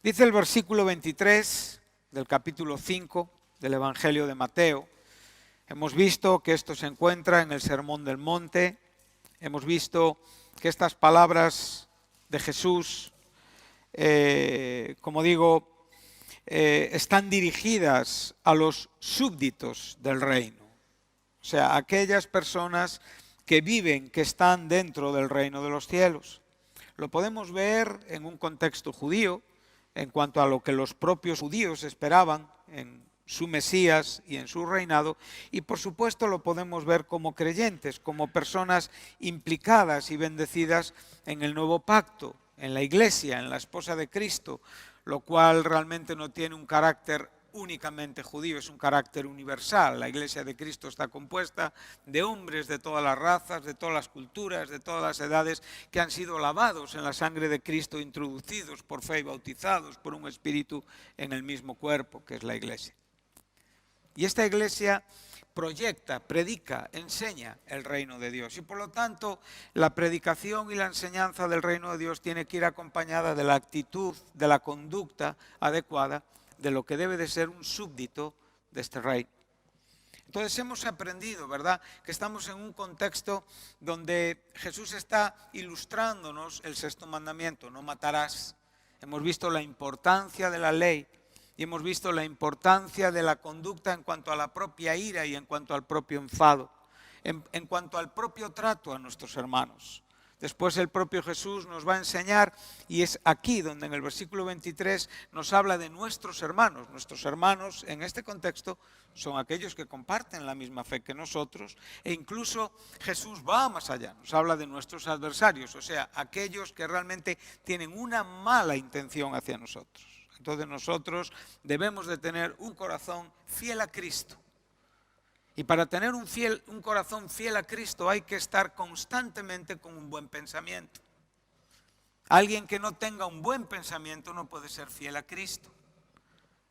Dice el versículo 23 del capítulo 5 del Evangelio de Mateo. Hemos visto que esto se encuentra en el Sermón del Monte. Hemos visto que estas palabras de Jesús, están dirigidas a los súbditos del reino. O sea, aquellas personas que viven, que están dentro del reino de los cielos. Lo podemos ver en un contexto judío, en cuanto a lo que los propios judíos esperaban en su Mesías y en su reinado, y por supuesto lo podemos ver como creyentes, como personas implicadas y bendecidas en el nuevo pacto, en la iglesia, en la esposa de Cristo, lo cual realmente no tiene un carácter únicamente judío, es un carácter universal. La iglesia de Cristo está compuesta de hombres de todas las razas, de todas las culturas, de todas las edades, que han sido lavados en la sangre de Cristo, introducidos por fe y bautizados por un espíritu en el mismo cuerpo, que es la iglesia. Y esta iglesia proyecta, predica, enseña el reino de Dios. Y por lo tanto, la predicación y la enseñanza del reino de Dios tiene que ir acompañada de la actitud, de la conducta adecuada, de lo que debe de ser un súbdito de este reino. Entonces hemos aprendido, ¿verdad?, que estamos en un contexto donde Jesús está ilustrándonos el sexto mandamiento: no matarás. Hemos visto la importancia de la ley y hemos visto la importancia de la conducta en cuanto a la propia ira y en cuanto al propio enfado, en cuanto al propio trato a nuestros hermanos. Después el propio Jesús nos va a enseñar, y es aquí donde en el versículo 23 nos habla de nuestros hermanos. Nuestros hermanos en este contexto son aquellos que comparten la misma fe que nosotros, e incluso Jesús va más allá, nos habla de nuestros adversarios, o sea, aquellos que realmente tienen una mala intención hacia nosotros. Entonces nosotros debemos de tener un corazón fiel a Cristo. Y para tener un corazón fiel a Cristo hay que estar constantemente con un buen pensamiento. Alguien que no tenga un buen pensamiento no puede ser fiel a Cristo.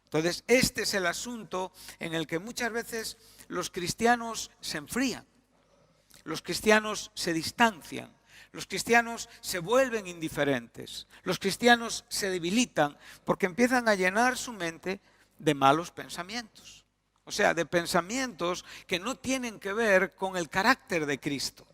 Entonces este es el asunto en el que muchas veces los cristianos se enfrían, los cristianos se distancian, los cristianos se vuelven indiferentes, los cristianos se debilitan porque empiezan a llenar su mente de malos pensamientos. O sea, de pensamientos que no tienen que ver con el carácter de Cristo.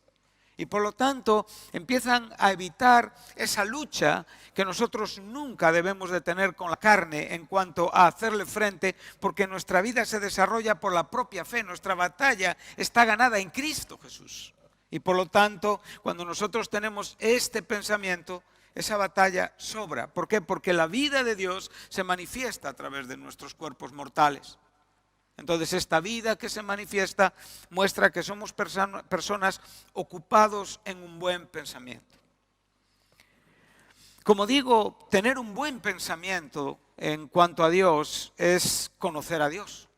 Y por lo tanto empiezan a evitar esa lucha que nosotros nunca debemos de tener con la carne en cuanto a hacerle frente, porque nuestra vida se desarrolla por la propia fe. Nuestra batalla está ganada en Cristo Jesús. Y por lo tanto, cuando nosotros tenemos este pensamiento, esa batalla sobra. ¿Por qué? Porque la vida de Dios se manifiesta a través de nuestros cuerpos mortales. Entonces esta vida que se manifiesta muestra que somos personas ocupados en un buen pensamiento. Como digo, tener un buen pensamiento en cuanto a Dios es conocer a Dios.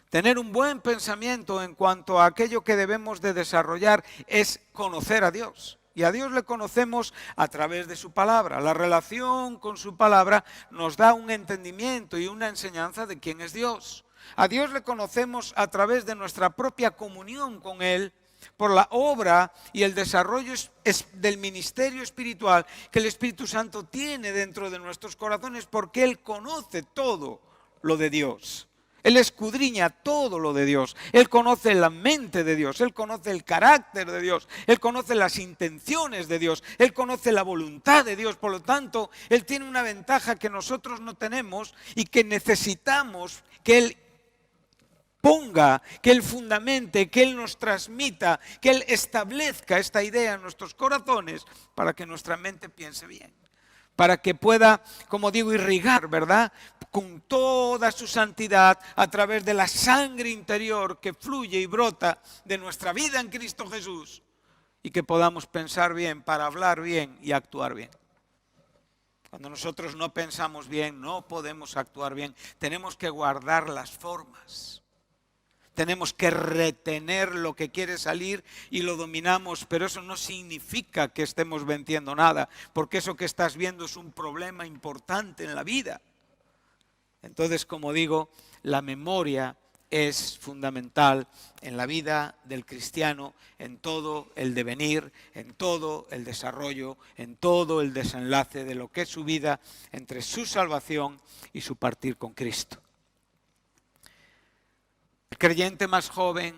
Tener un buen pensamiento en cuanto a aquello que debemos de desarrollar es conocer a Dios. Y a Dios le conocemos a través de su palabra. La relación con su palabra nos da un entendimiento y una enseñanza de quién es Dios. A Dios le conocemos a través de nuestra propia comunión con Él, por la obra y el desarrollo del ministerio espiritual que el Espíritu Santo tiene dentro de nuestros corazones, porque Él conoce todo lo de Dios. Él escudriña todo lo de Dios. Él conoce la mente de Dios. Él conoce el carácter de Dios. Él conoce las intenciones de Dios. Él conoce la voluntad de Dios. Por lo tanto, Él tiene una ventaja que nosotros no tenemos y que necesitamos que Él ponga, que Él fundamente, que Él nos transmita, que Él establezca esta idea en nuestros corazones para que nuestra mente piense bien. Para que pueda, como digo, irrigar, ¿verdad?, con toda su santidad a través de la sangre interior que fluye y brota de nuestra vida en Cristo Jesús, y que podamos pensar bien para hablar bien y actuar bien. Cuando nosotros no pensamos bien, no podemos actuar bien. Tenemos que guardar las formas. Tenemos que retener lo que quiere salir y lo dominamos, pero eso no significa que estemos venciendo nada, porque eso que estás viendo es un problema importante en la vida. Entonces, como digo, la memoria es fundamental en la vida del cristiano, en todo el devenir, en todo el desarrollo, en todo el desenlace de lo que es su vida entre su salvación y su partir con Cristo. El creyente más joven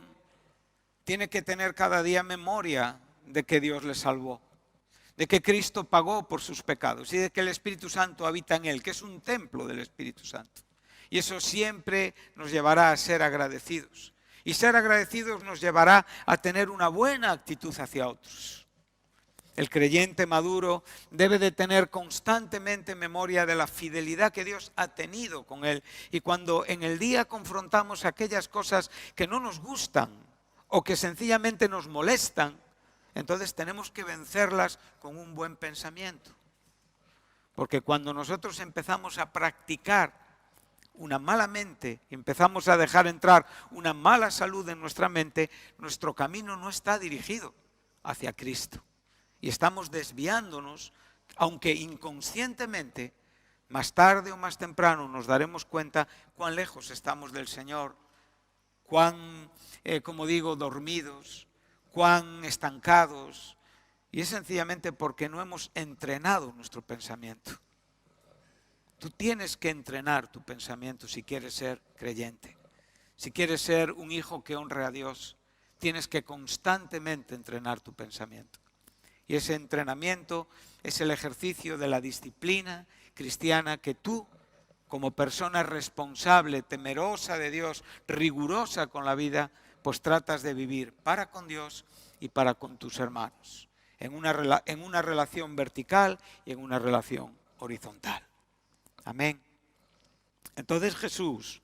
tiene que tener cada día memoria de que Dios le salvó, de que Cristo pagó por sus pecados y de que el Espíritu Santo habita en él, que es un templo del Espíritu Santo. Y eso siempre nos llevará a ser agradecidos. Y ser agradecidos nos llevará a tener una buena actitud hacia otros. El creyente maduro debe de tener constantemente memoria de la fidelidad que Dios ha tenido con él. Y cuando en el día confrontamos aquellas cosas que no nos gustan o que sencillamente nos molestan, entonces tenemos que vencerlas con un buen pensamiento. Porque cuando nosotros empezamos a practicar una mala mente, empezamos a dejar entrar una mala salud en nuestra mente, nuestro camino no está dirigido hacia Cristo. Y estamos desviándonos, aunque inconscientemente, más tarde o más temprano nos daremos cuenta cuán lejos estamos del Señor, cuán, como digo, dormidos, cuán estancados. Y es sencillamente porque no hemos entrenado nuestro pensamiento. Tú tienes que entrenar tu pensamiento si quieres ser creyente. Si quieres ser un hijo que honre a Dios, tienes que constantemente entrenar tu pensamiento. Y ese entrenamiento es el ejercicio de la disciplina cristiana que tú, como persona responsable, temerosa de Dios, rigurosa con la vida, pues tratas de vivir para con Dios y para con tus hermanos. En una relación vertical y en una relación horizontal. Amén. Entonces Jesús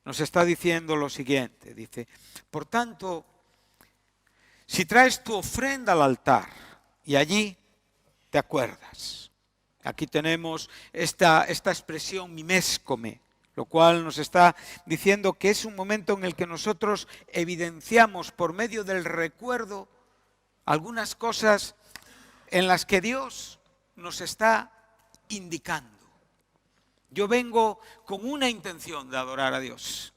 nos está diciendo lo siguiente, dice, por tanto, si traes tu ofrenda al altar y allí te acuerdas. Aquí tenemos esta expresión miméscome, lo cual nos está diciendo que es un momento en el que nosotros evidenciamos por medio del recuerdo algunas cosas en las que Dios nos está indicando. Yo vengo con una intención de adorar a Dios.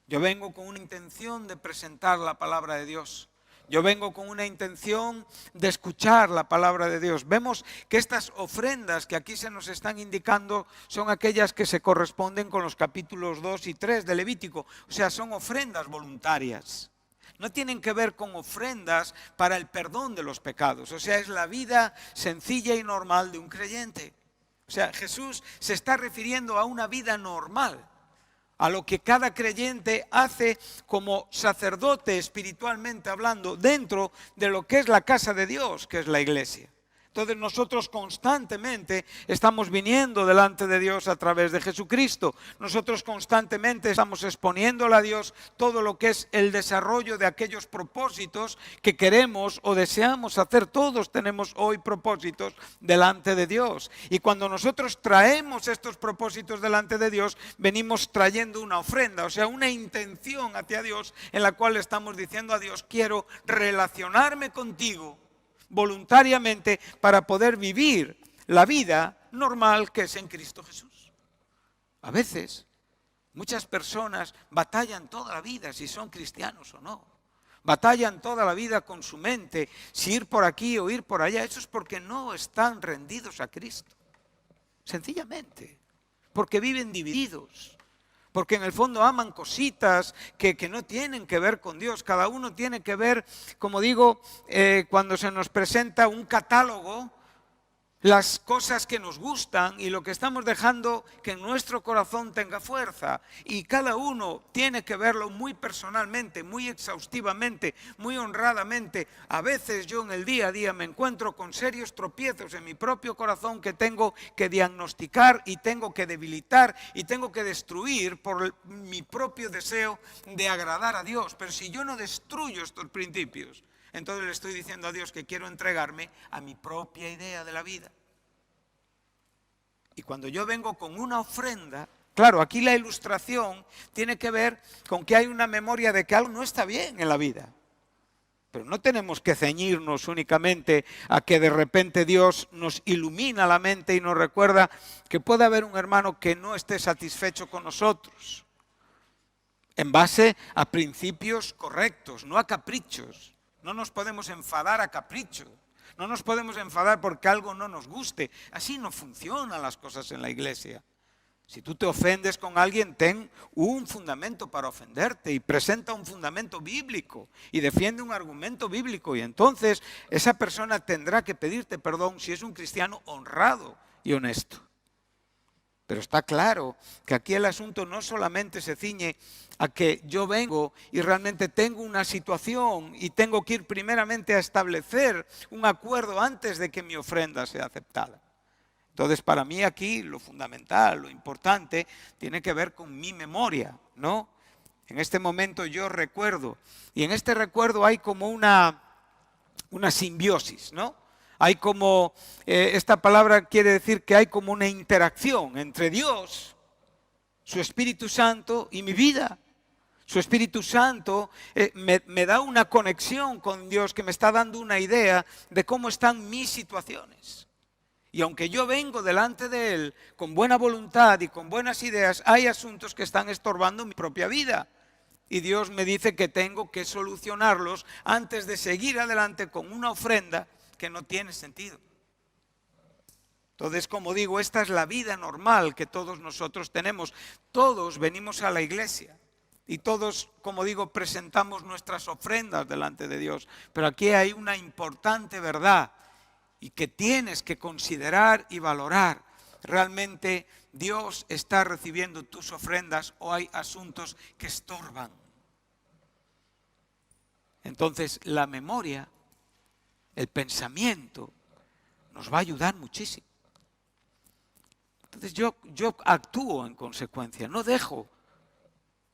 Yo vengo con una intención de presentar la palabra de Dios. Yo vengo con una intención de escuchar la palabra de Dios. Vemos que estas ofrendas que aquí se nos están indicando son aquellas que se corresponden con los capítulos 2 y 3 de Levítico. O sea, son ofrendas voluntarias. No tienen que ver con ofrendas para el perdón de los pecados. O sea, es la vida sencilla y normal de un creyente. O sea, Jesús se está refiriendo a una vida normal, a lo que cada creyente hace como sacerdote espiritualmente hablando dentro de lo que es la casa de Dios, que es la iglesia. Entonces nosotros constantemente estamos viniendo delante de Dios a través de Jesucristo. Nosotros constantemente estamos exponiéndole a Dios todo lo que es el desarrollo de aquellos propósitos que queremos o deseamos hacer. Todos tenemos hoy propósitos delante de Dios. Y cuando nosotros traemos estos propósitos delante de Dios, venimos trayendo una ofrenda, o sea, una intención hacia Dios en la cual estamos diciendo a Dios, quiero relacionarme contigo voluntariamente para poder vivir la vida normal que es en Cristo Jesús. A veces, muchas personas batallan toda la vida si son cristianos o no. Batallan toda la vida con su mente, si ir por aquí o ir por allá. Eso es porque no están rendidos a Cristo. Sencillamente, porque viven divididos. Porque en el fondo aman cositas que no tienen que ver con Dios. Cada uno tiene que ver, como digo, cuando se nos presenta un catálogo, las cosas que nos gustan y lo que estamos dejando que en nuestro corazón tenga fuerza. Y cada uno tiene que verlo muy personalmente, muy exhaustivamente, muy honradamente. A veces yo en el día a día me encuentro con serios tropiezos en mi propio corazón que tengo que diagnosticar y tengo que debilitar y tengo que destruir por mi propio deseo de agradar a Dios. Pero si yo no destruyo estos principios, entonces le estoy diciendo a Dios que quiero entregarme a mi propia idea de la vida. Y cuando yo vengo con una ofrenda, claro, aquí la ilustración tiene que ver con que hay una memoria de que algo no está bien en la vida. Pero no tenemos que ceñirnos únicamente a que de repente Dios nos ilumina la mente y nos recuerda que puede haber un hermano que no esté satisfecho con nosotros. en base a principios correctos, no a caprichos. No nos podemos enfadar a caprichos. No nos podemos enfadar porque algo no nos guste. Así no funcionan las cosas en la iglesia. Si tú te ofendes con alguien, ten un fundamento para ofenderte y presenta un fundamento bíblico y defiende un argumento bíblico. Y entonces esa persona tendrá que pedirte perdón si es un cristiano honrado y honesto. Pero está claro que aquí el asunto no solamente se ciñe a que yo vengo y realmente tengo una situación y tengo que ir primeramente a establecer un acuerdo antes de que mi ofrenda sea aceptada. Entonces, para mí aquí lo fundamental, lo importante, tiene que ver con mi memoria, ¿no? En este momento yo recuerdo, y en este recuerdo hay como una simbiosis, ¿no? Hay como, esta palabra quiere decir que hay como una interacción entre Dios, su Espíritu Santo y mi vida. Su Espíritu Santo me da una conexión con Dios que me está dando una idea de cómo están mis situaciones. Y aunque yo vengo delante de Él con buena voluntad y con buenas ideas, hay asuntos que están estorbando mi propia vida. Y Dios me dice que tengo que solucionarlos antes de seguir adelante con una ofrenda que no tiene sentido. Entonces, como digo, esta es la vida normal que todos nosotros tenemos. Todos venimos a la iglesia y todos, como digo, presentamos nuestras ofrendas delante de Dios. Pero aquí hay una importante verdad y que tienes que considerar y valorar. ¿Realmente Dios está recibiendo tus ofrendas o hay asuntos que estorban? Entonces, la memoria, el pensamiento, nos va a ayudar muchísimo. Entonces, yo actúo en consecuencia, no dejo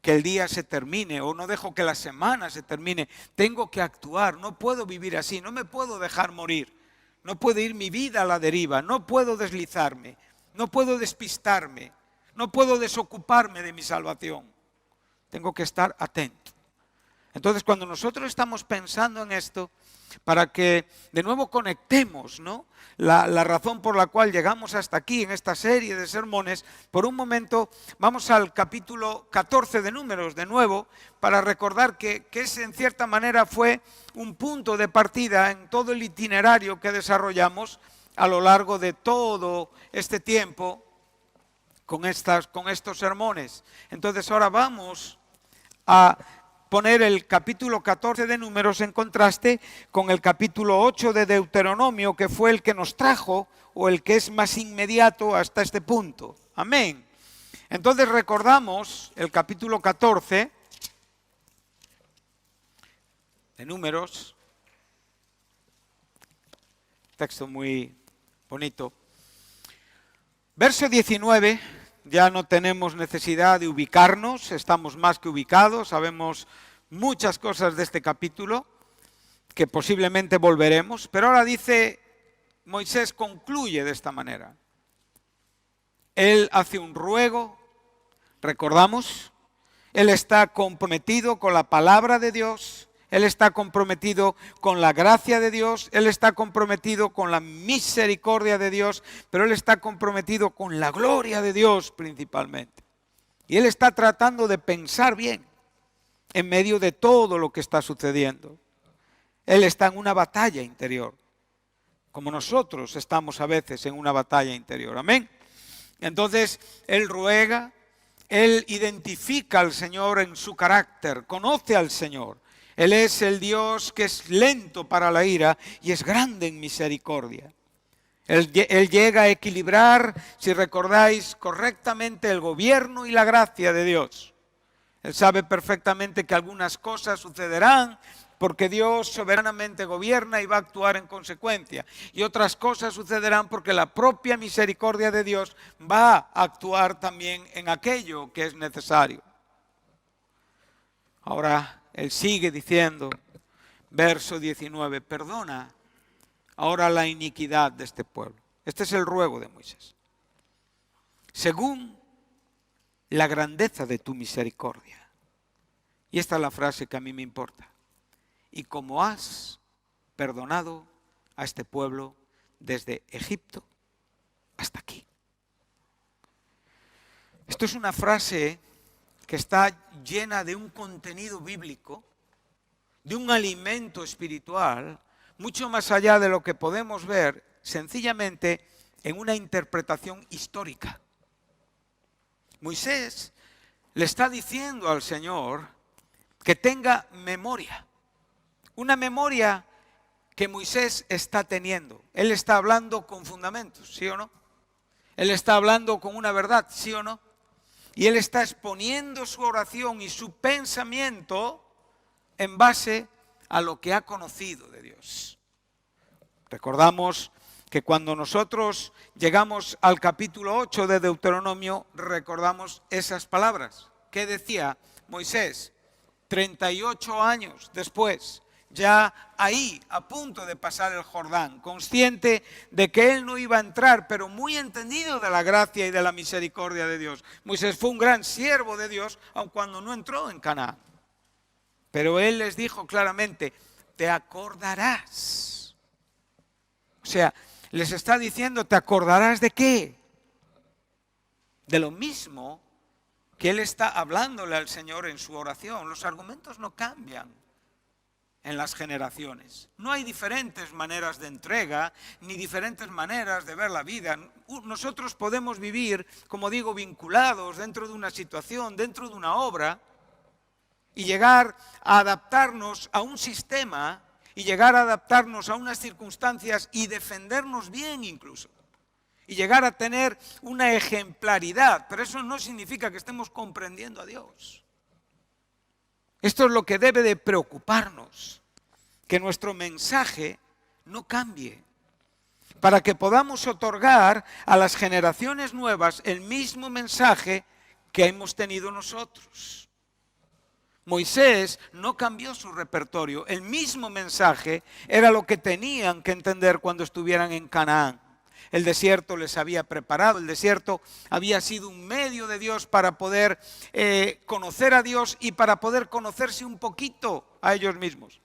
que el día se termine o no dejo que la semana se termine. Tengo que actuar, no puedo vivir así, no me puedo dejar morir. No puede ir mi vida a la deriva, no puedo deslizarme, no puedo despistarme, no puedo desocuparme de mi salvación. Tengo que estar atento. Entonces, cuando nosotros estamos pensando en esto, para que de nuevo conectemos, ¿no?, la razón por la cual llegamos hasta aquí en esta serie de sermones, por un momento vamos al capítulo 14 de Números de nuevo, para recordar que ese en cierta manera fue un punto de partida en todo el itinerario que desarrollamos a lo largo de todo este tiempo con estos sermones. Entonces ahora vamos a poner el capítulo 14 de Números en contraste con el capítulo 8 de Deuteronomio, que fue el que nos trajo, o el que es más inmediato hasta este punto. Amén. Entonces recordamos el capítulo 14 de Números, texto muy bonito. Verso 19, ya no tenemos necesidad de ubicarnos, estamos más que ubicados, sabemos muchas cosas de este capítulo, que posiblemente volveremos, pero ahora dice, Moisés concluye de esta manera. Él hace un ruego, recordamos, él está comprometido con la palabra de Dios, él está comprometido con la gracia de Dios, él está comprometido con la misericordia de Dios, pero él está comprometido con la gloria de Dios principalmente. Y él está tratando de pensar bien en medio de todo lo que está sucediendo. Él está en una batalla interior, como nosotros estamos a veces en una batalla interior. Amén. Entonces, él ruega, él identifica al Señor en su carácter, conoce al Señor. Él es el Dios que es lento para la ira y es grande en misericordia. Él llega a equilibrar, si recordáis correctamente, el gobierno y la gracia de Dios. Él sabe perfectamente que algunas cosas sucederán porque Dios soberanamente gobierna y va a actuar en consecuencia. Y otras cosas sucederán porque la propia misericordia de Dios va a actuar también en aquello que es necesario. Ahora, él sigue diciendo, verso 19, perdona ahora la iniquidad de este pueblo. Este es el ruego de Moisés. Según la grandeza de tu misericordia. Y esta es la frase que a mí me importa. Y como has perdonado a este pueblo desde Egipto hasta aquí. Esto es una frase que está llena de un contenido bíblico, de un alimento espiritual, mucho más allá de lo que podemos ver sencillamente en una interpretación histórica. Moisés le está diciendo al Señor que tenga memoria, una memoria que Moisés está teniendo. Él está hablando con fundamentos, ¿sí o no? Él está hablando con una verdad, ¿sí o no? Y él está exponiendo su oración y su pensamiento en base a lo que ha conocido de Dios. Recordamos que cuando nosotros llegamos al capítulo 8 de Deuteronomio, recordamos esas palabras. ¿Qué decía Moisés? 38 años después, ya ahí, a punto de pasar el Jordán, consciente de que él no iba a entrar, pero muy entendido de la gracia y de la misericordia de Dios. Moisés fue un gran siervo de Dios, aun cuando no entró en Canaán. Pero él les dijo claramente, te acordarás. O sea, les está diciendo, ¿te acordarás de qué? De lo mismo que él está hablándole al Señor en su oración. Los argumentos no cambian en las generaciones. No hay diferentes maneras de entrega, ni diferentes maneras de ver la vida. Nosotros podemos vivir, como digo, vinculados dentro de una situación, dentro de una obra, y llegar a adaptarnos a un sistema, y llegar a adaptarnos a unas circunstancias y defendernos bien incluso. Y llegar a tener una ejemplaridad, pero eso no significa que estemos comprendiendo a Dios. Esto es lo que debe de preocuparnos, que nuestro mensaje no cambie, para que podamos otorgar a las generaciones nuevas el mismo mensaje que hemos tenido nosotros. Moisés no cambió su repertorio, el mismo mensaje era lo que tenían que entender cuando estuvieran en Canaán. El desierto les había preparado, el desierto había sido un medio de Dios para poder conocer a Dios y para poder conocerse un poquito a ellos mismos.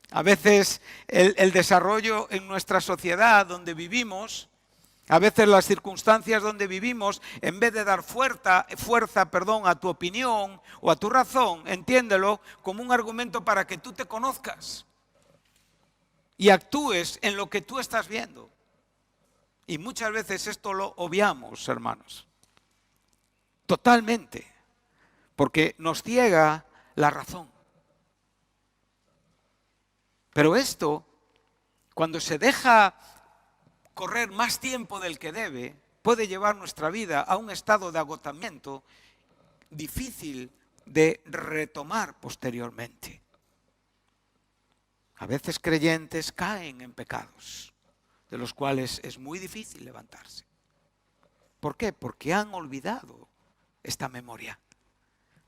A veces el desarrollo en nuestra sociedad donde vivimos, a veces las circunstancias donde vivimos, en vez de dar fuerza, a tu opinión o a tu razón, entiéndelo como un argumento para que tú te conozcas y actúes en lo que tú estás viendo. Y muchas veces esto lo obviamos, hermanos, totalmente, porque nos ciega la razón. Pero esto, cuando se deja correr más tiempo del que debe, puede llevar nuestra vida a un estado de agotamiento difícil de retomar posteriormente. A veces creyentes caen en pecados, de los cuales es muy difícil levantarse. ¿Por qué? Porque han olvidado esta memoria,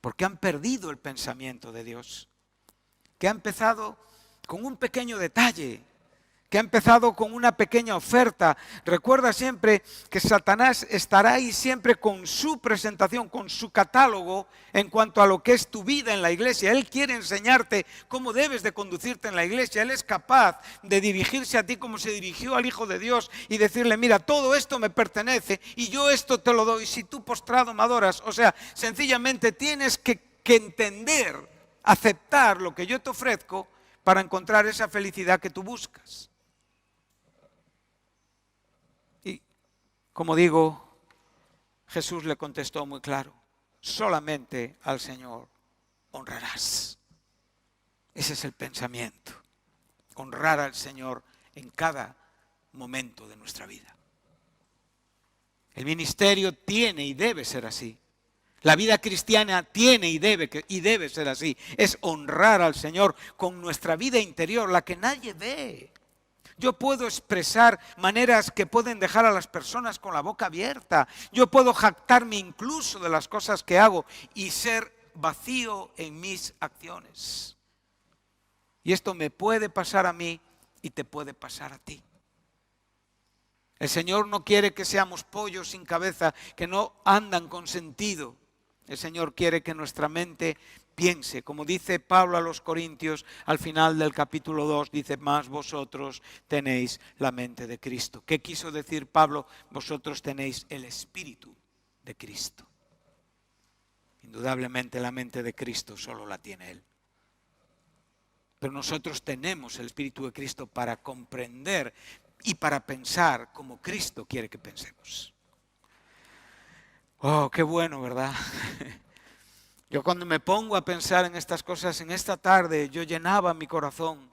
porque han perdido el pensamiento de Dios, que ha empezado con un pequeño detalle, que ha empezado con una pequeña oferta. Recuerda siempre que Satanás estará ahí siempre con su presentación, con su catálogo en cuanto a lo que es tu vida en la iglesia. Él quiere enseñarte cómo debes de conducirte en la iglesia. Él es capaz de dirigirse a ti como se dirigió al Hijo de Dios y decirle, mira, todo esto me pertenece y yo esto te lo doy si tú postrado me adoras. O sea, sencillamente tienes que entender, aceptar lo que yo te ofrezco para encontrar esa felicidad que tú buscas. Como digo, Jesús le contestó muy claro, solamente al Señor honrarás. Ese es el pensamiento, honrar al Señor en cada momento de nuestra vida. El ministerio tiene y debe ser así. La vida cristiana tiene y debe ser así. Es honrar al Señor con nuestra vida interior, la que nadie ve. Yo puedo expresar maneras que pueden dejar a las personas con la boca abierta. Yo puedo jactarme incluso de las cosas que hago y ser vacío en mis acciones. Y esto me puede pasar a mí y te puede pasar a ti. El Señor no quiere que seamos pollos sin cabeza, que no andan con sentido. El Señor quiere que nuestra mente piense, como dice Pablo a los Corintios al final del capítulo 2, dice, más vosotros tenéis la mente de Cristo. ¿Qué quiso decir Pablo? Vosotros tenéis el Espíritu de Cristo. Indudablemente la mente de Cristo solo la tiene Él. Pero nosotros tenemos el Espíritu de Cristo para comprender y para pensar como Cristo quiere que pensemos. Oh, qué bueno, ¿verdad? Yo cuando me pongo a pensar en estas cosas, en esta tarde, yo llenaba mi corazón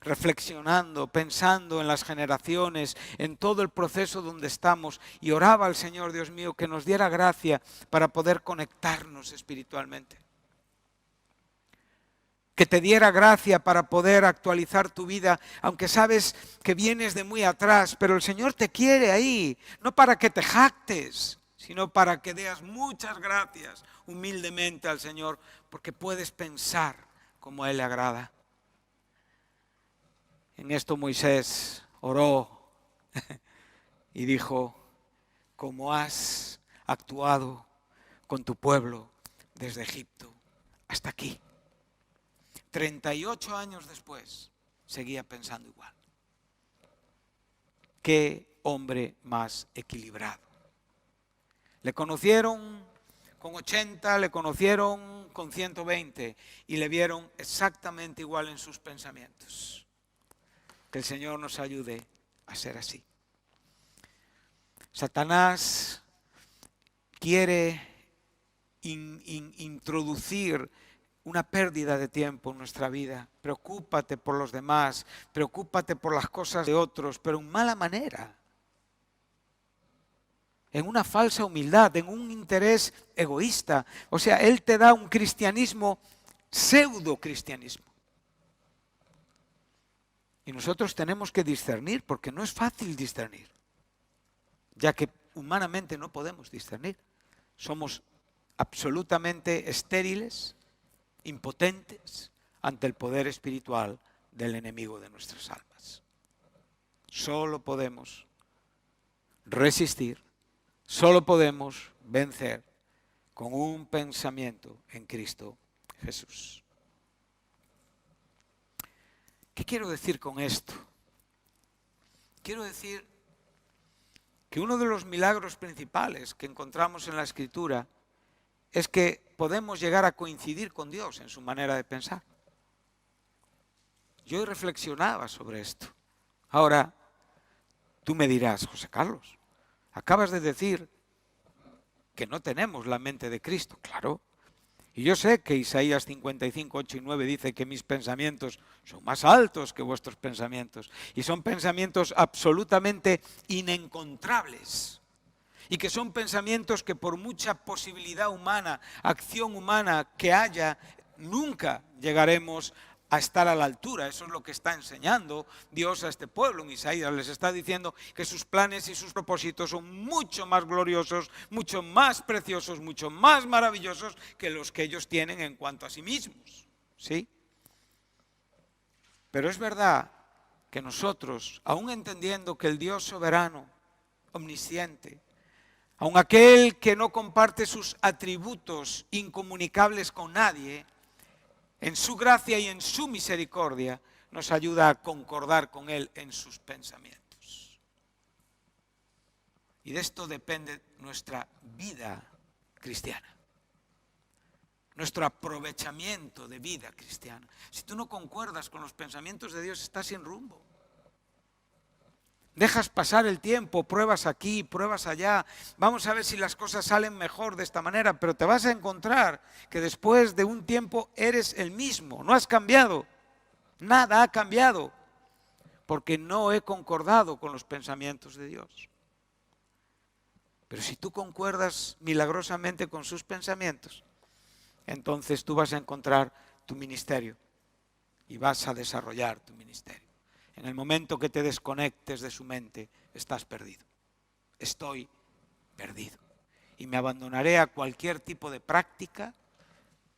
reflexionando, pensando en las generaciones, en todo el proceso donde estamos, y oraba al Señor, Dios mío, que nos diera gracia para poder conectarnos espiritualmente. Que te diera gracia para poder actualizar tu vida, aunque sabes que vienes de muy atrás, pero el Señor te quiere ahí, no para que te jactes, sino para que des muchas gracias humildemente al Señor, porque puedes pensar como a Él le agrada. En esto Moisés oró y dijo: como has actuado con tu pueblo desde Egipto hasta aquí. 38 años después seguía pensando igual. Qué hombre más equilibrado. Le conocieron con 80, le conocieron con 120 y le vieron exactamente igual en sus pensamientos. Que el Señor nos ayude a ser así. Satanás quiere introducir una pérdida de tiempo en nuestra vida. Preocúpate por los demás, preocúpate por las cosas de otros, pero en mala manera. En una falsa humildad, en un interés egoísta. O sea, Él te da un cristianismo, pseudo cristianismo. Y nosotros tenemos que discernir, porque no es fácil discernir, ya que humanamente no podemos discernir. Somos absolutamente estériles, impotentes ante el poder espiritual del enemigo de nuestras almas. Solo podemos resistir, solo podemos vencer con un pensamiento en Cristo Jesús. ¿Qué quiero decir con esto? Quiero decir que uno de los milagros principales que encontramos en la Escritura es que podemos llegar a coincidir con Dios en su manera de pensar. Yo reflexionaba sobre esto. Ahora, tú me dirás: José Carlos, acabas de decir que no tenemos la mente de Cristo. Claro. Y yo sé que Isaías 55, 8 y 9 dice que mis pensamientos son más altos que vuestros pensamientos. Y son pensamientos absolutamente inencontrables. Y que son pensamientos que por mucha posibilidad humana, acción humana que haya, nunca llegaremos a estar a la altura. Eso es lo que está enseñando Dios a este pueblo. En Isaías les está diciendo que sus planes y sus propósitos son mucho más gloriosos, mucho más preciosos, mucho más maravillosos que los que ellos tienen en cuanto a sí mismos. ¿Sí? Pero es verdad que nosotros, aún entendiendo que el Dios soberano, omnisciente, aun aquel que no comparte sus atributos incomunicables con nadie, en su gracia y en su misericordia nos ayuda a concordar con Él en sus pensamientos. Y de esto depende nuestra vida cristiana, nuestro aprovechamiento de vida cristiana. Si tú no concuerdas con los pensamientos de Dios, estás sin rumbo. Dejas pasar el tiempo, pruebas aquí, pruebas allá. Vamos a ver si las cosas salen mejor de esta manera, pero te vas a encontrar que después de un tiempo eres el mismo, no has cambiado. Nada ha cambiado, porque no he concordado con los pensamientos de Dios. Pero si tú concuerdas milagrosamente con sus pensamientos, entonces tú vas a encontrar tu ministerio y vas a desarrollar tu ministerio. En el momento que te desconectes de su mente, estás perdido. Estoy perdido. Y me abandonaré a cualquier tipo de práctica,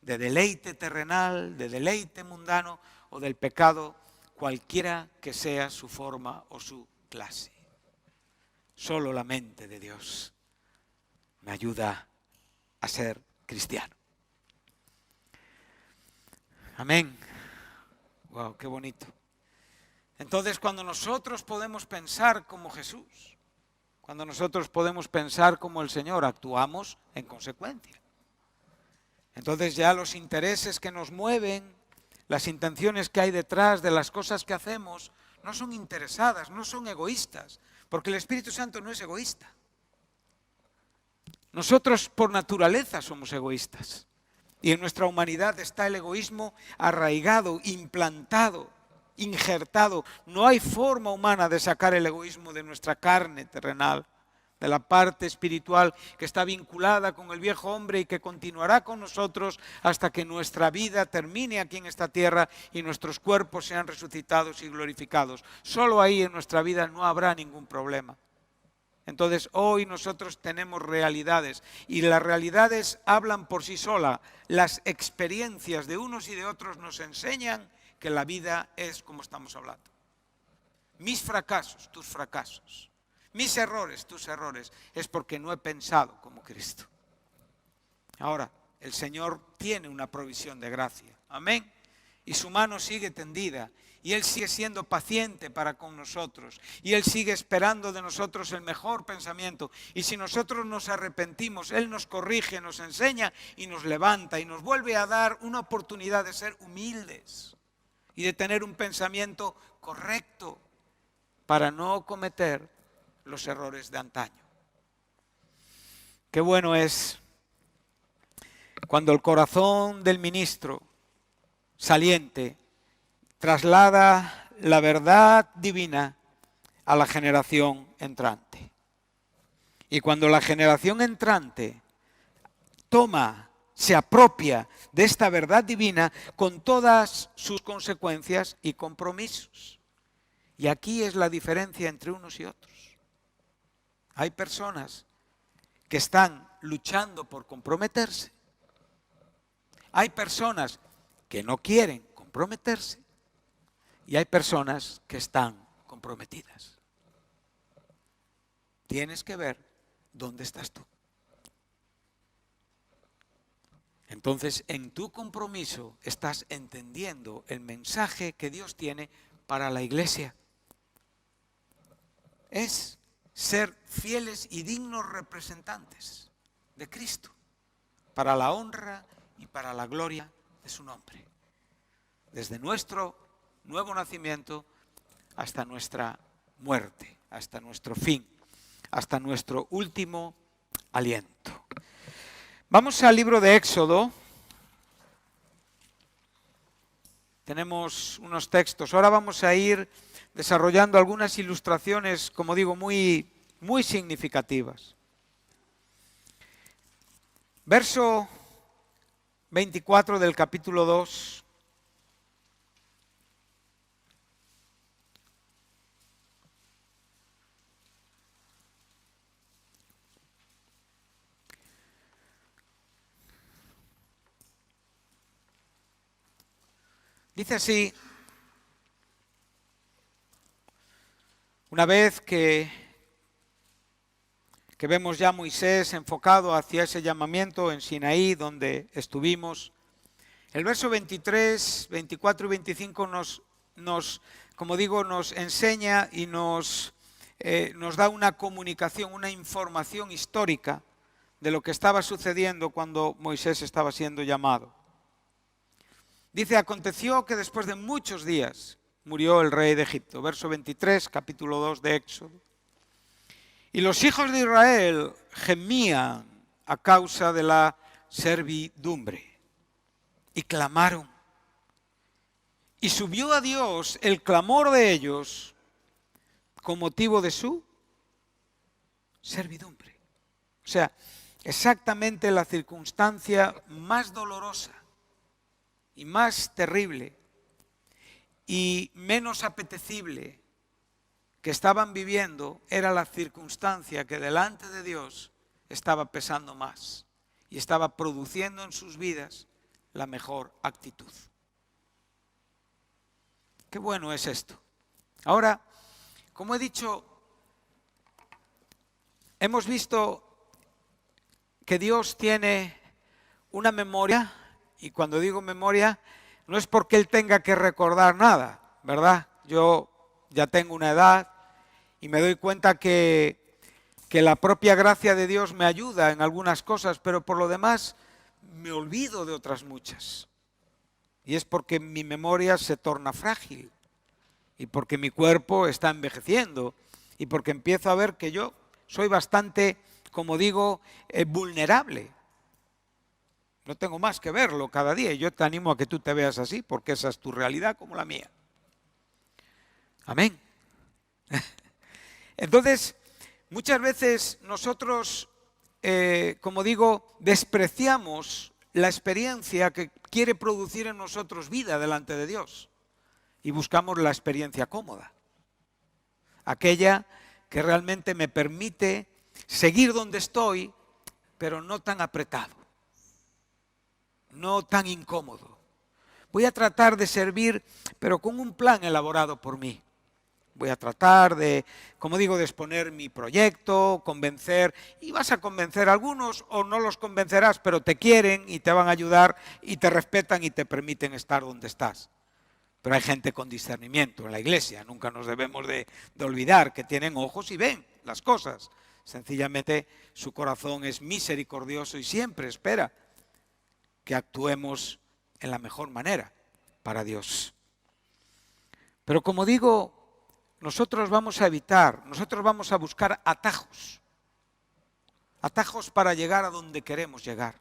de deleite terrenal, de deleite mundano o del pecado, cualquiera que sea su forma o su clase. Solo la mente de Dios me ayuda a ser cristiano. Amén. Wow, qué bonito. Entonces, cuando nosotros podemos pensar como Jesús, cuando nosotros podemos pensar como el Señor, actuamos en consecuencia. Entonces ya los intereses que nos mueven, las intenciones que hay detrás de las cosas que hacemos, no son interesadas, no son egoístas, porque el Espíritu Santo no es egoísta. Nosotros por naturaleza somos egoístas y en nuestra humanidad está el egoísmo arraigado, implantado, injertado. No hay forma humana de sacar el egoísmo de nuestra carne terrenal, de la parte espiritual que está vinculada con el viejo hombre y que continuará con nosotros hasta que nuestra vida termine aquí en esta tierra y nuestros cuerpos sean resucitados y glorificados. Solo ahí en nuestra vida no habrá ningún problema. Entonces hoy nosotros tenemos realidades y las realidades hablan por sí solas. Las experiencias de unos y de otros nos enseñan que la vida es como estamos hablando. Mis fracasos, tus fracasos. Mis errores, tus errores, es porque no he pensado como Cristo. Ahora, el Señor tiene una provisión de gracia. Amén. Y su mano sigue tendida. Y Él sigue siendo paciente para con nosotros. Y Él sigue esperando de nosotros el mejor pensamiento. Y si nosotros nos arrepentimos, Él nos corrige, nos enseña y nos levanta. Y nos vuelve a dar una oportunidad de ser humildes. Y de tener un pensamiento correcto para no cometer los errores de antaño. Qué bueno es cuando el corazón del ministro saliente traslada la verdad divina a la generación entrante. Y cuando la generación entrante se apropia de esta verdad divina con todas sus consecuencias y compromisos. Y aquí es la diferencia entre unos y otros. Hay personas que están luchando por comprometerse. Hay personas que no quieren comprometerse. Y hay personas que están comprometidas. Tienes que ver dónde estás tú. Entonces, en tu compromiso estás entendiendo el mensaje que Dios tiene para la iglesia. Es ser fieles y dignos representantes de Cristo para la honra y para la gloria de su nombre. Desde nuestro nuevo nacimiento hasta nuestra muerte, hasta nuestro fin, hasta nuestro último aliento. Vamos al libro de Éxodo. Tenemos unos textos. Ahora vamos a ir desarrollando algunas ilustraciones, como digo, muy significativas. Verso 24 del capítulo 2. Dice así: una vez que vemos ya a Moisés enfocado hacia ese llamamiento en Sinaí, donde estuvimos, el verso 23, 24 y 25 como digo, nos enseña y nos da una comunicación, una información histórica de lo que estaba sucediendo cuando Moisés estaba siendo llamado. Dice: aconteció que después de muchos días murió el rey de Egipto. Verso 23, capítulo 2 de Éxodo. Y los hijos de Israel gemían a causa de la servidumbre y clamaron. Y subió a Dios el clamor de ellos con motivo de su servidumbre. O sea, exactamente la circunstancia más dolorosa y más terrible y menos apetecible que estaban viviendo era la circunstancia que delante de Dios estaba pesando más y estaba produciendo en sus vidas la mejor actitud. Qué bueno es esto. Ahora, como he dicho, hemos visto que Dios tiene una memoria, y cuando digo memoria, no es porque Él tenga que recordar nada, ¿verdad? Yo ya tengo una edad y me doy cuenta que la propia gracia de Dios me ayuda en algunas cosas, pero por lo demás me olvido de otras muchas. Y es porque mi memoria se torna frágil y porque mi cuerpo está envejeciendo y porque empiezo a ver que yo soy bastante, como digo, vulnerable. No tengo más que verlo cada día y yo te animo a que tú te veas así porque esa es tu realidad como la mía. Amén. Entonces, muchas veces nosotros, como digo, despreciamos la experiencia que quiere producir en nosotros vida delante de Dios y buscamos la experiencia cómoda, aquella que realmente me permite seguir donde estoy, pero no tan apretado, no tan incómodo. Voy a tratar de servir, pero con un plan elaborado por mí. Voy a tratar de, como digo, de exponer mi proyecto, convencer, y vas a convencer a algunos o no los convencerás, pero te quieren y te van a ayudar y te respetan y te permiten estar donde estás. Pero hay gente con discernimiento en la iglesia, nunca nos debemos de olvidar que tienen ojos y ven las cosas. Sencillamente su corazón es misericordioso y siempre espera que actuemos en la mejor manera para Dios. Pero como digo, nosotros vamos a buscar atajos. Atajos para llegar a donde queremos llegar.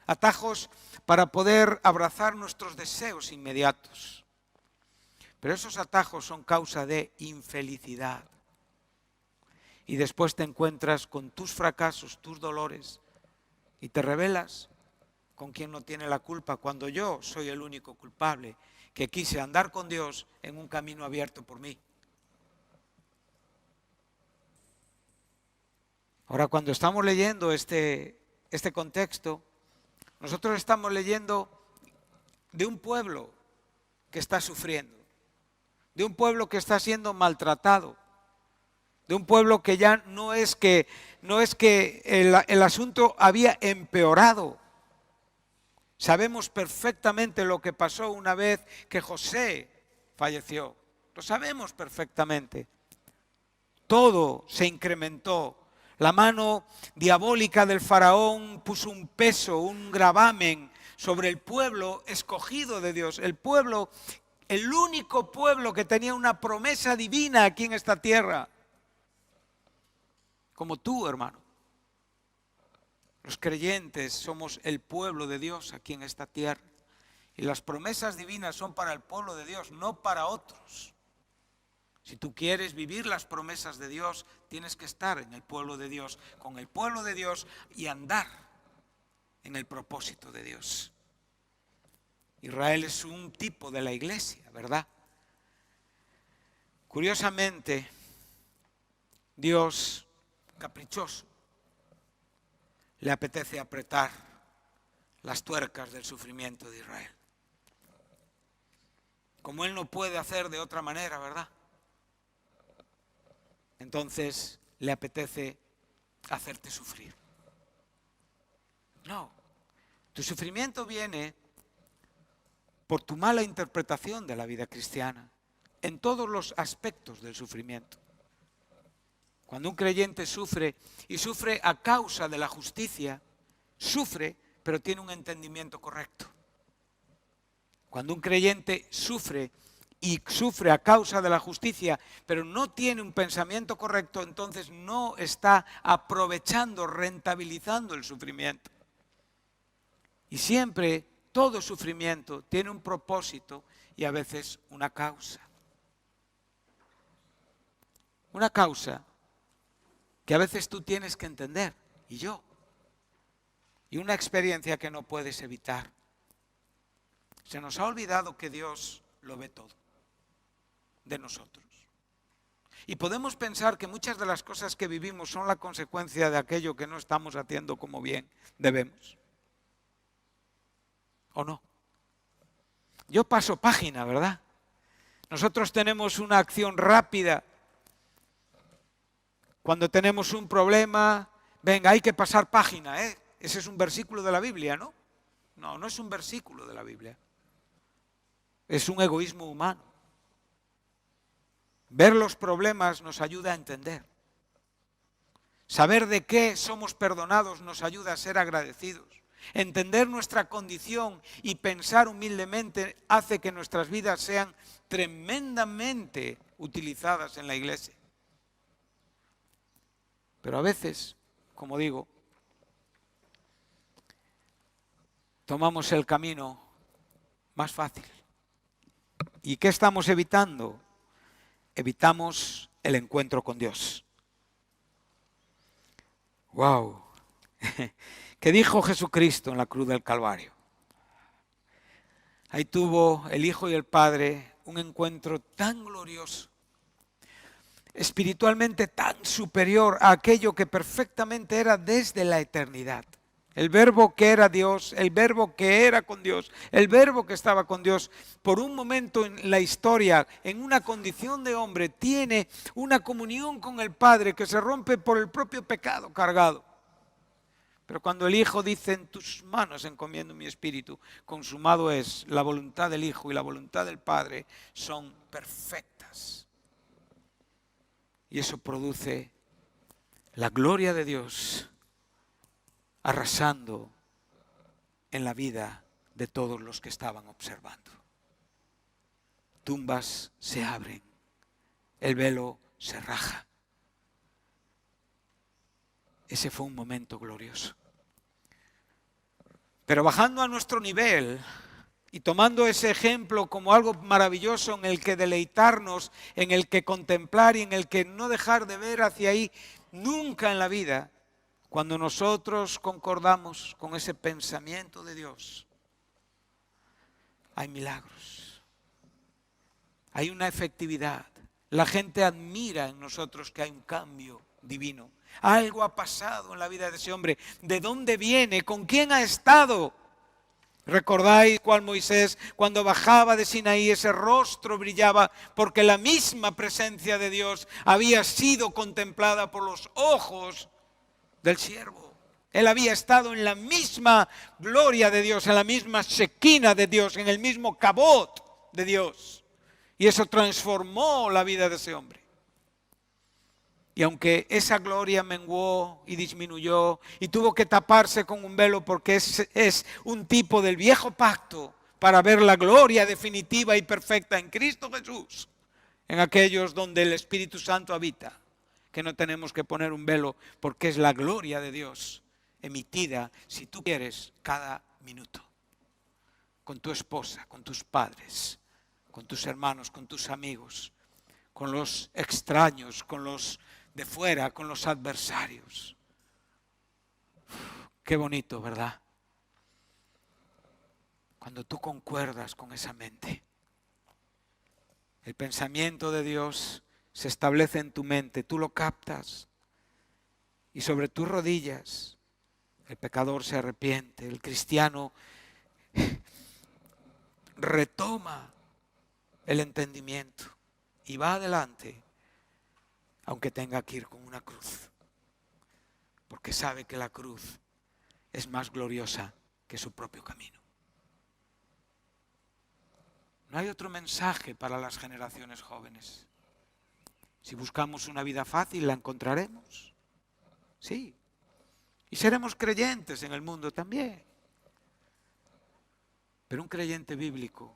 Atajos para poder abrazar nuestros deseos inmediatos. Pero esos atajos son causa de infelicidad. Y después te encuentras con tus fracasos, tus dolores, y te rebelas con quien no tiene la culpa, cuando yo soy el único culpable, que quise andar con Dios en un camino abierto por mí. Ahora, cuando estamos leyendo este contexto, nosotros estamos leyendo de un pueblo que está sufriendo, de un pueblo que está siendo maltratado, de un pueblo que ya no es que el asunto había empeorado. Sabemos perfectamente lo que pasó una vez que José falleció. Lo sabemos perfectamente. Todo se incrementó. La mano diabólica del faraón puso un peso, un gravamen sobre el pueblo escogido de Dios. El pueblo, el único pueblo que tenía una promesa divina aquí en esta tierra. Como tú, hermano. Los creyentes somos el pueblo de Dios aquí en esta tierra. Y las promesas divinas son para el pueblo de Dios, no para otros. Si tú quieres vivir las promesas de Dios, tienes que estar en el pueblo de Dios, con el pueblo de Dios y andar en el propósito de Dios. Israel es un tipo de la iglesia, ¿verdad? Curiosamente, Dios, caprichoso, le apetece apretar las tuercas del sufrimiento de Israel. Como Él no puede hacer de otra manera, ¿verdad? Entonces le apetece hacerte sufrir. No, tu sufrimiento viene por tu mala interpretación de la vida cristiana, en todos los aspectos del sufrimiento. Cuando un creyente sufre, y sufre a causa de la justicia, sufre, pero tiene un entendimiento correcto. Cuando un creyente sufre, y sufre a causa de la justicia, pero no tiene un pensamiento correcto, entonces no está aprovechando, rentabilizando el sufrimiento. Y siempre todo sufrimiento tiene un propósito y a veces una causa. Una causa que a veces tú tienes que entender, y yo. Y una experiencia que no puedes evitar. Se nos ha olvidado que Dios lo ve todo de nosotros. Y podemos pensar que muchas de las cosas que vivimos son la consecuencia de aquello que no estamos haciendo como bien debemos. ¿O no? Yo paso página, ¿verdad? Nosotros tenemos una acción rápida. Cuando tenemos un problema, venga, hay que pasar página, ¿eh? Ese es un versículo de la Biblia, ¿no? No, no es un versículo de la Biblia. Es un egoísmo humano. Ver los problemas nos ayuda a entender. Saber de qué somos perdonados nos ayuda a ser agradecidos. Entender nuestra condición y pensar humildemente hace que nuestras vidas sean tremendamente utilizadas en la iglesia. Pero a veces, como digo, tomamos el camino más fácil. ¿Y qué estamos evitando? Evitamos el encuentro con Dios. ¡Wow! ¿Qué dijo Jesucristo en la cruz del Calvario? Ahí tuvo el Hijo y el Padre un encuentro tan glorioso, espiritualmente tan superior a aquello que perfectamente era desde la eternidad. El verbo que era Dios, el verbo que era con Dios, el verbo que estaba con Dios, por un momento en la historia, en una condición de hombre, tiene una comunión con el Padre que se rompe por el propio pecado cargado. Pero cuando el Hijo dice, en tus manos encomiendo mi espíritu, consumado es, la voluntad del Hijo y la voluntad del Padre son perfectas. Y eso produce la gloria de Dios arrasando en la vida de todos los que estaban observando. Tumbas se abren, el velo se raja. Ese fue un momento glorioso. Pero bajando a nuestro nivel y tomando ese ejemplo como algo maravilloso en el que deleitarnos, en el que contemplar y en el que no dejar de ver hacia ahí nunca en la vida, cuando nosotros concordamos con ese pensamiento de Dios, hay milagros, hay una efectividad. La gente admira en nosotros que hay un cambio divino. Algo ha pasado en la vida de ese hombre. ¿De dónde viene? ¿Con quién ha estado? ¿Recordáis cuál Moisés, cuando bajaba de Sinaí, ese rostro brillaba porque la misma presencia de Dios había sido contemplada por los ojos del siervo? Él había estado en la misma gloria de Dios, en la misma Shekinah de Dios, en el mismo Kabot de Dios. Y eso transformó la vida de ese hombre. Y aunque esa gloria menguó y disminuyó y tuvo que taparse con un velo porque es un tipo del viejo pacto para ver la gloria definitiva y perfecta en Cristo Jesús, en aquellos donde el Espíritu Santo habita, que no tenemos que poner un velo porque es la gloria de Dios emitida, si tú quieres, cada minuto, con tu esposa, con tus padres, con tus hermanos, con tus amigos, con los extraños, con los de fuera, con los adversarios. Qué bonito, ¿verdad? Cuando tú concuerdas con esa mente, el pensamiento de Dios se establece en tu mente, tú lo captas y sobre tus rodillas el pecador se arrepiente, el cristiano retoma el entendimiento y va adelante, aunque tenga que ir con una cruz, porque sabe que la cruz es más gloriosa que su propio camino. No hay otro mensaje para las generaciones jóvenes. Si buscamos una vida fácil, ¿la encontraremos? Sí. Y seremos creyentes en el mundo también. Pero un creyente bíblico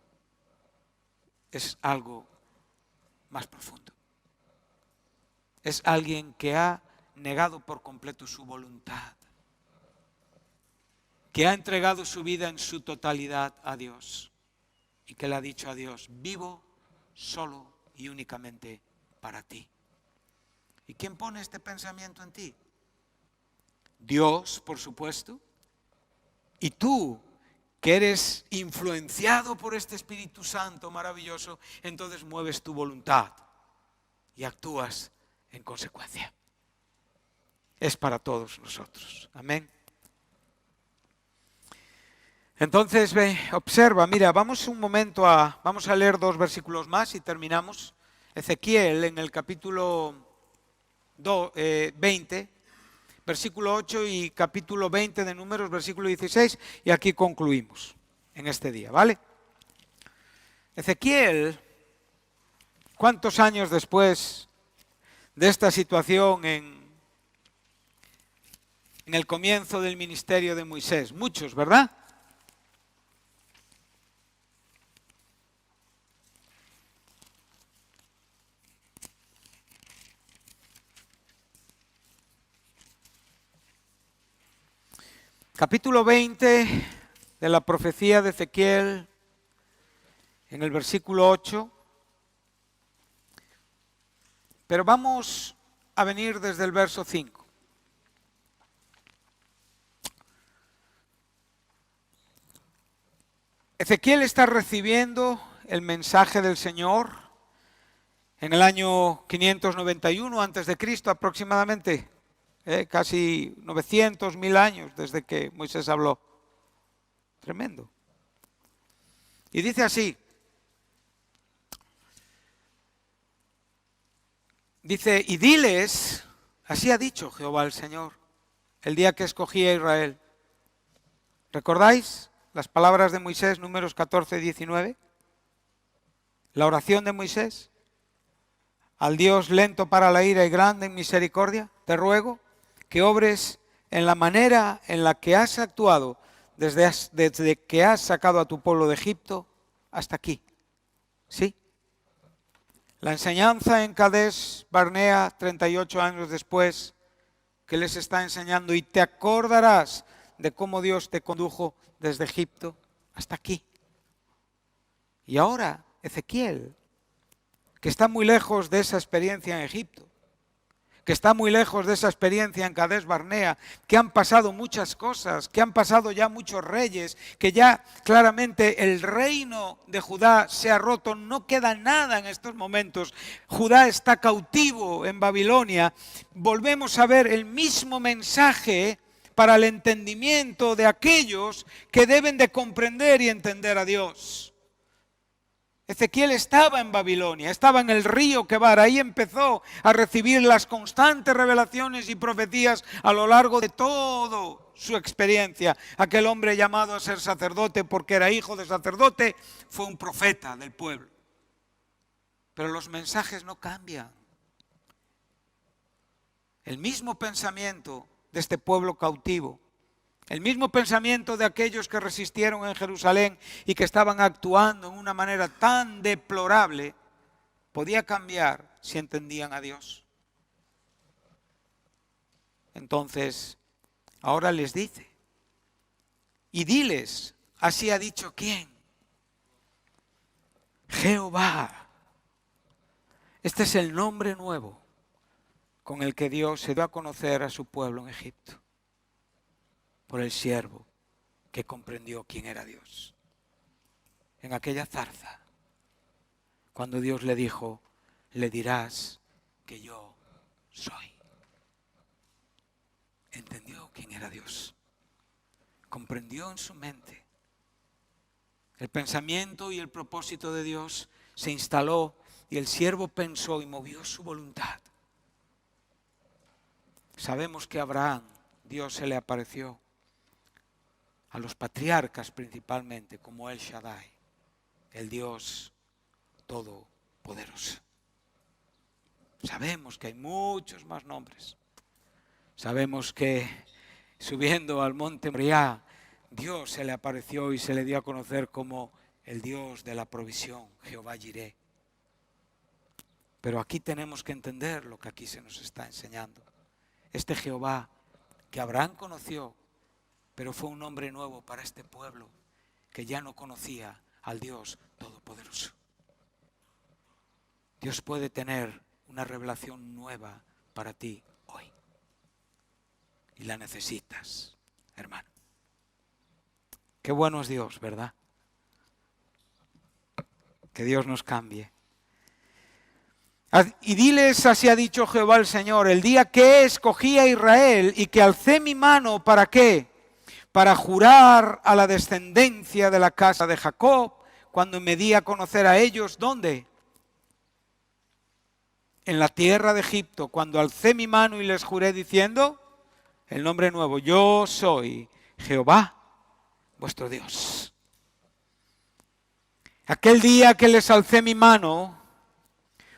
es algo más profundo. Es alguien que ha negado por completo su voluntad, que ha entregado su vida en su totalidad a Dios y que le ha dicho a Dios, vivo solo y únicamente para ti. ¿Y quién pone este pensamiento en ti? Dios, por supuesto. Y tú, que eres influenciado por este Espíritu Santo maravilloso, entonces mueves tu voluntad y actúas en consecuencia. Es para todos nosotros. Amén. Entonces, observa, mira, vamos a leer 2 versículos más y terminamos. Ezequiel en el capítulo 20, versículo 8 y capítulo 20 de Números, versículo 16, y aquí concluimos en este día, ¿vale? Ezequiel, ¿cuántos años después de esta situación en en el comienzo del ministerio de Moisés. Muchos, ¿verdad? Capítulo 20 de la profecía de Ezequiel, en el versículo 8. Pero vamos a venir desde el verso 5. Ezequiel está recibiendo el mensaje del Señor en el año 591 antes de Cristo aproximadamente, casi 900, 1000 años desde que Moisés habló. Tremendo. Y dice así, dice, y diles, así ha dicho Jehová el Señor, el día que escogí a Israel. ¿Recordáis las palabras de Moisés, números 14 y 19? La oración de Moisés. Al Dios lento para la ira y grande en misericordia, te ruego que obres en la manera en la que has actuado desde que has sacado a tu pueblo de Egipto hasta aquí. ¿Sí? La enseñanza en Cades Barnea, 38 años después, que les está enseñando, y te acordarás de cómo Dios te condujo desde Egipto hasta aquí. Y ahora, Ezequiel, que está muy lejos de esa experiencia en Egipto, que está muy lejos de esa experiencia en Cades Barnea, que han pasado muchas cosas, que han pasado ya muchos reyes, que ya claramente el reino de Judá se ha roto, no queda nada en estos momentos. Judá está cautivo en Babilonia. Volvemos a ver el mismo mensaje para el entendimiento de aquellos que deben de comprender y entender a Dios. Ezequiel estaba en Babilonia, estaba en el río Quebar, ahí empezó a recibir las constantes revelaciones y profecías a lo largo de toda su experiencia. Aquel hombre llamado a ser sacerdote porque era hijo de sacerdote, fue un profeta del pueblo. Pero los mensajes no cambian. El mismo pensamiento de este pueblo cautivo, el mismo pensamiento de aquellos que resistieron en Jerusalén y que estaban actuando en una manera tan deplorable, podía cambiar si entendían a Dios. Entonces, ahora les dice, y diles, así ha dicho ¿quién? Jehová. Este es el nombre nuevo con el que Dios se dio a conocer a su pueblo en Egipto, por el siervo que comprendió quién era Dios. En aquella zarza, cuando Dios le dijo, le dirás que yo soy. Entendió quién era Dios. Comprendió en su mente. El pensamiento y el propósito de Dios se instaló y el siervo pensó y movió su voluntad. Sabemos que a Abraham Dios se le apareció, a los patriarcas principalmente, como El Shaddai, el Dios Todopoderoso. Sabemos que hay muchos más nombres. Sabemos que subiendo al monte Moriah, Dios se le apareció y se le dio a conocer como el Dios de la provisión, Jehová Jireh. Pero aquí tenemos que entender lo que aquí se nos está enseñando. Este Jehová que Abraham conoció, pero fue un nombre nuevo para este pueblo que ya no conocía al Dios Todopoderoso. Dios puede tener una revelación nueva para ti hoy. Y la necesitas, hermano. Qué bueno es Dios, ¿verdad? Que Dios nos cambie. Y diles, así ha dicho Jehová el Señor, el día que escogí a Israel y que alcé mi mano, ¿para qué? Para jurar a la descendencia de la casa de Jacob, cuando me di a conocer a ellos, ¿dónde? En la tierra de Egipto, cuando alcé mi mano y les juré diciendo, el nombre nuevo, yo soy Jehová, vuestro Dios. Aquel día que les alcé mi mano,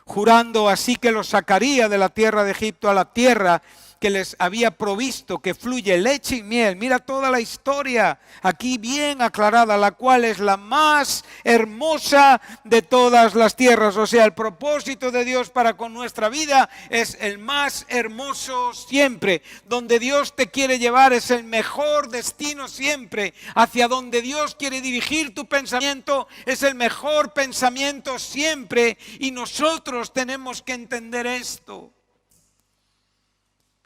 jurando así que los sacaría de la tierra de Egipto a la tierra que les había provisto, que fluye leche y miel. Mira toda la historia aquí bien aclarada, la cual es la más hermosa de todas las tierras. O sea, el propósito de Dios para con nuestra vida es el más hermoso siempre. Donde Dios te quiere llevar es el mejor destino siempre. Hacia donde Dios quiere dirigir tu pensamiento es el mejor pensamiento siempre. Y nosotros tenemos que entender esto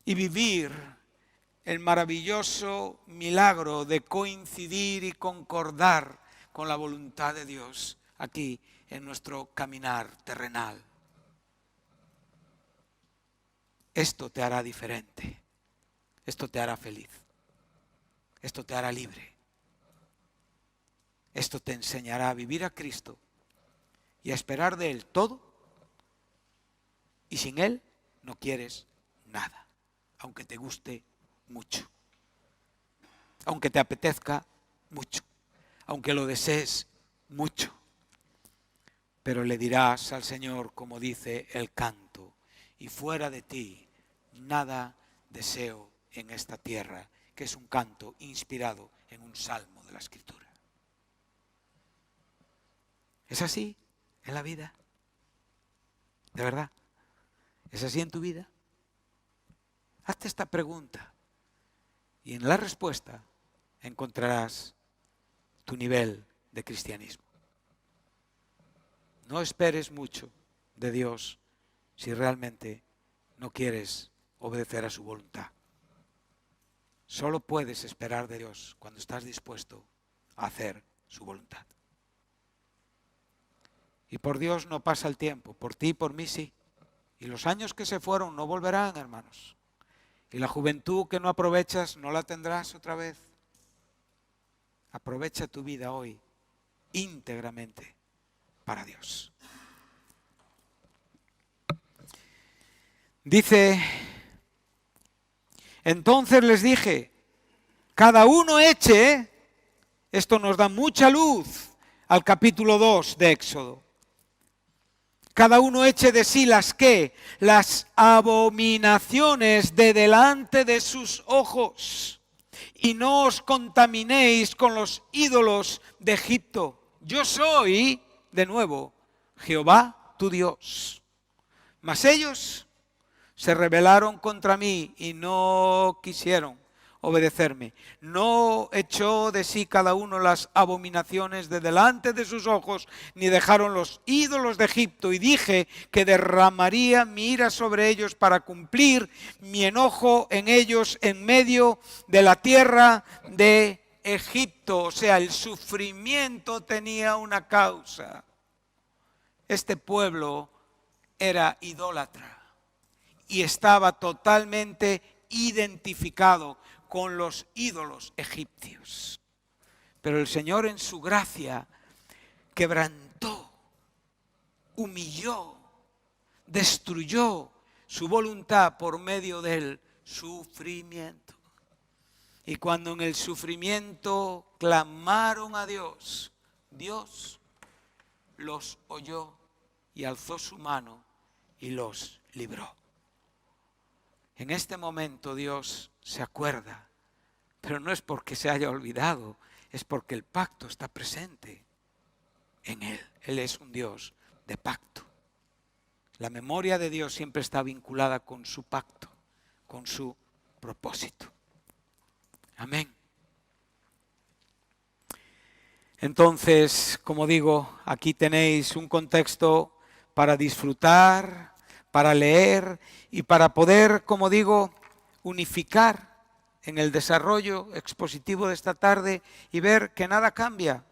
y vivir el maravilloso milagro de coincidir y concordar con la voluntad de Dios aquí en nuestro caminar terrenal. Esto te hará diferente, esto te hará feliz, esto te hará libre, esto te enseñará a vivir a Cristo y a esperar de Él todo, y sin Él no quieres nada, aunque te guste mucho, aunque te apetezca mucho, aunque lo desees mucho. Pero le dirás al Señor, como dice el canto: y fuera de ti nada deseo en esta tierra, que es un canto inspirado en un salmo de la Escritura. ¿Es así en la vida? ¿De verdad? ¿Es así en tu vida? Hazte esta pregunta y en la respuesta encontrarás tu nivel de cristianismo. No esperes mucho de Dios si realmente no quieres obedecer a su voluntad. Solo puedes esperar de Dios cuando estás dispuesto a hacer su voluntad. Y por Dios no pasa el tiempo, por ti y por mí sí. Y los años que se fueron no volverán, hermanos. Y la juventud que no aprovechas no la tendrás otra vez. Aprovecha tu vida hoy íntegramente para Dios. Dice: entonces les dije, cada uno eche, esto nos da mucha luz al capítulo 2 de Éxodo. Cada uno eche de sí las abominaciones de delante de sus ojos, y no os contaminéis con los ídolos de Egipto. Yo soy, de nuevo, Jehová tu Dios. Mas ellos se rebelaron contra mí y no quisieron obedecerme. No echó de sí cada uno las abominaciones de delante de sus ojos, ni dejaron los ídolos de Egipto. Y dije que derramaría mi ira sobre ellos para cumplir mi enojo en ellos en medio de la tierra de Egipto. O sea, el sufrimiento tenía una causa. Este pueblo era idólatra y estaba totalmente identificado con los ídolos egipcios. Pero el Señor en su gracia quebrantó, humilló, destruyó su voluntad por medio del sufrimiento. Y cuando en el sufrimiento clamaron a Dios, Dios los oyó y alzó su mano y los libró. En este momento Dios se acuerda, pero no es porque se haya olvidado, es porque el pacto está presente en Él. Él es un Dios de pacto. La memoria de Dios siempre está vinculada con su pacto, con su propósito. Amén. Entonces, como digo, aquí tenéis un contexto para disfrutar, para leer y para poder, como digo, unificar en el desarrollo expositivo de esta tarde y ver que nada cambia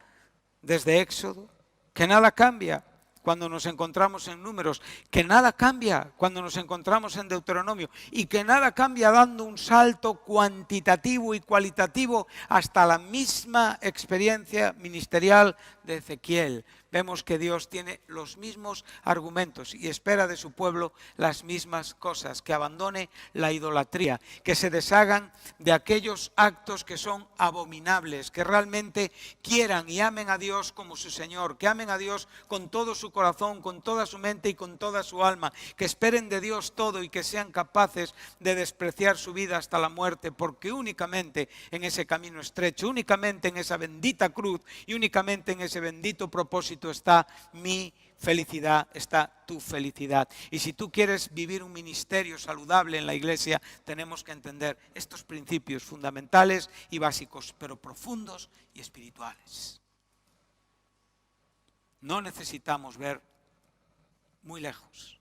desde Éxodo, que nada cambia cuando nos encontramos en Números, que nada cambia cuando nos encontramos en Deuteronomio y que nada cambia dando un salto cuantitativo y cualitativo hasta la misma experiencia ministerial de Ezequiel, vemos que Dios tiene los mismos argumentos y espera de su pueblo las mismas cosas, que abandone la idolatría, que se deshagan de aquellos actos que son abominables, que realmente quieran y amen a Dios como su Señor, que amen a Dios con todo su corazón, con toda su mente y con toda su alma, que esperen de Dios todo y que sean capaces de despreciar su vida hasta la muerte, porque únicamente en ese camino estrecho, únicamente en esa bendita cruz y únicamente en ese bendito propósito está mi felicidad, está tu felicidad. Y si tú quieres vivir un ministerio saludable en la iglesia, tenemos que entender estos principios fundamentales y básicos, pero profundos y espirituales. No necesitamos ver muy lejos.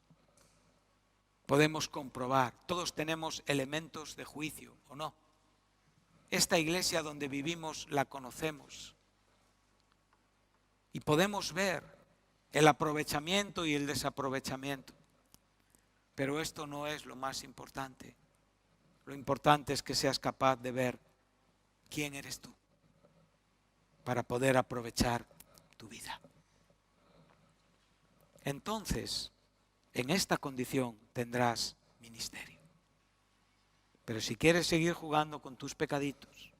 Podemos comprobar, todos tenemos elementos de juicio, ¿o no? Esta iglesia donde vivimos la conocemos. Y podemos ver el aprovechamiento y el desaprovechamiento. Pero esto no es lo más importante. Lo importante es que seas capaz de ver quién eres tú para poder aprovechar tu vida. Entonces, en esta condición tendrás ministerio. Pero si quieres seguir jugando con tus pecaditos,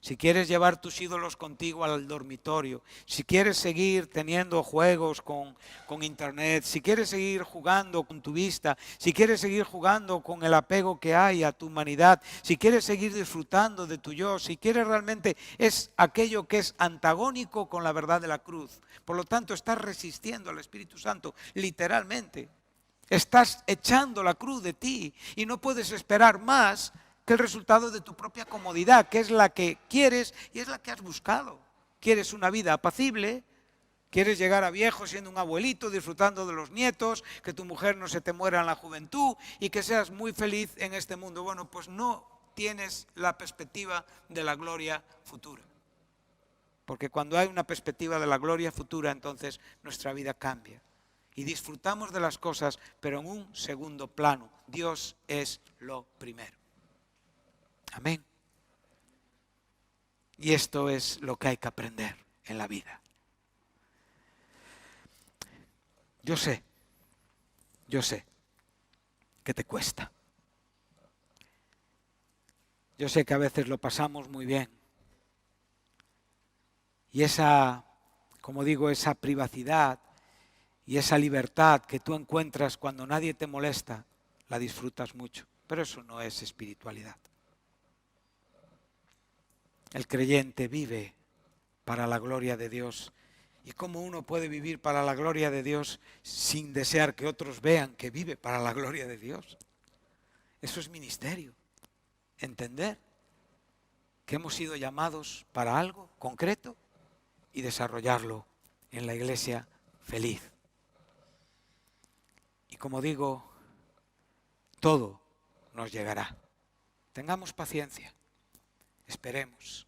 si quieres llevar tus ídolos contigo al dormitorio, si quieres seguir teniendo juegos con internet, si quieres seguir jugando con tu vista, si quieres seguir jugando con el apego que hay a tu humanidad, si quieres seguir disfrutando de tu yo, si quieres realmente es aquello que es antagónico con la verdad de la cruz. Por lo tanto, estás resistiendo al Espíritu Santo, literalmente. Estás echando la cruz de ti y no puedes esperar más que el resultado de tu propia comodidad, que es la que quieres y es la que has buscado. Quieres una vida apacible, quieres llegar a viejo siendo un abuelito, disfrutando de los nietos, que tu mujer no se te muera en la juventud y que seas muy feliz en este mundo. Bueno, pues no tienes la perspectiva de la gloria futura. Porque cuando hay una perspectiva de la gloria futura, entonces nuestra vida cambia. Y disfrutamos de las cosas, pero en un segundo plano. Dios es lo primero. Amén. Y esto es lo que hay que aprender en la vida. Yo sé que te cuesta. Yo sé que a veces lo pasamos muy bien. Y esa, como digo, esa privacidad y esa libertad que tú encuentras cuando nadie te molesta, la disfrutas mucho. Pero eso no es espiritualidad. El creyente vive para la gloria de Dios. ¿Y cómo uno puede vivir para la gloria de Dios sin desear que otros vean que vive para la gloria de Dios? Eso es ministerio. Entender que hemos sido llamados para algo concreto y desarrollarlo en la iglesia feliz. Y como digo, todo nos llegará. Tengamos paciencia. Esperemos,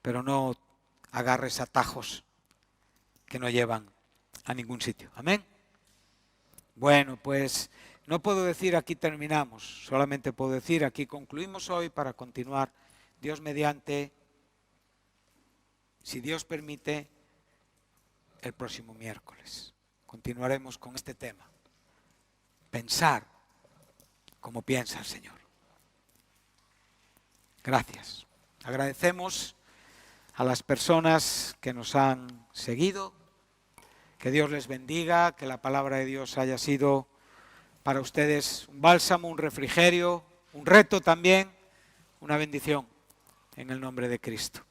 pero no agarres atajos que no llevan a ningún sitio. Amén. Bueno, pues no puedo decir aquí terminamos, solamente puedo decir aquí concluimos hoy para continuar Dios mediante, si Dios permite, el próximo miércoles. Continuaremos con este tema. Pensar como piensa el Señor. Gracias. Agradecemos a las personas que nos han seguido. Que Dios les bendiga, que la palabra de Dios haya sido para ustedes un bálsamo, un refrigerio, un reto también, una bendición en el nombre de Cristo.